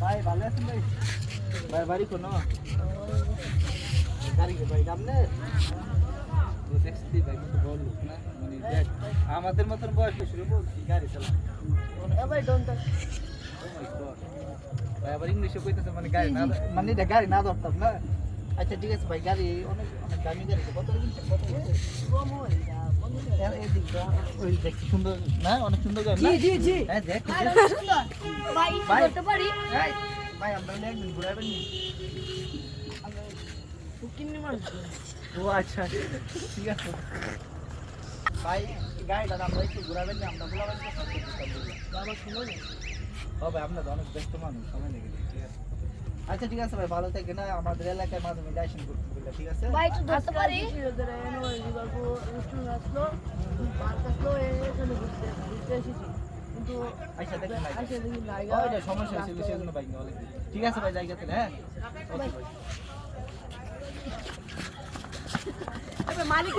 ভাই ভালো আছেন ভাই? ভাই বাড়ি কোনো গাড়ি কে ভাই সামনে তো দেখছি ভাই কত বড় লোক না মানে দেখ আমাদের মতন বয়স শুরু বলছি গাড়ি চালা এ ভাই don't touch oh my god ভাই আবার ইংলিশে কইতেছে মানে গাড়ি না মানে এটা গাড়ি না ধরতাম না আচ্ছা ঠিক আছে ভাই গাড়ি অনেক অনেক দামি গাড়ি কত কিনছেন কত কম হয় যা এই দিকটা ওই দেখতে সুন্দর না অনেক সুন্দর গাড়ি না জি হ্যাঁ দেখ ভাই ভাই। করতে পারি এই, ভাই আমরা একদিন ঘুরাবেন নি কিন্নি মানুষ ও আচ্ছা ঠিক আছে ভাই গাড়িটা আমরা একটু ঘুরাবেন না আমরা বলাবেন বাবা শুনো না হবে আপনার অনেক ব্যস্ত মানুষ সময় নেই ঠিক আছে আচ্ছা ঠিক আছে ভাই ভালো থাকেন না আমাদের এলাকায় মাঝে মাঝে আইসেন করতে বললে ঠিক আছে ভাই একটু ধরতে পারি লিভারপুল রেস্টুরেন্ট আসলো পার্ক আসলো এখানে ঘুরতে ঘুরতে এসেছি কিন্তু আচ্ছা দেখেন ভাই আসে দেখি নাইগা ওইটা সমস্যা হয়েছিল সেজন্য বাইক নিয়ে অনেক ঠিক আছে ভাই জায়গাতে হ্যাঁ ওকে ভাই মালিক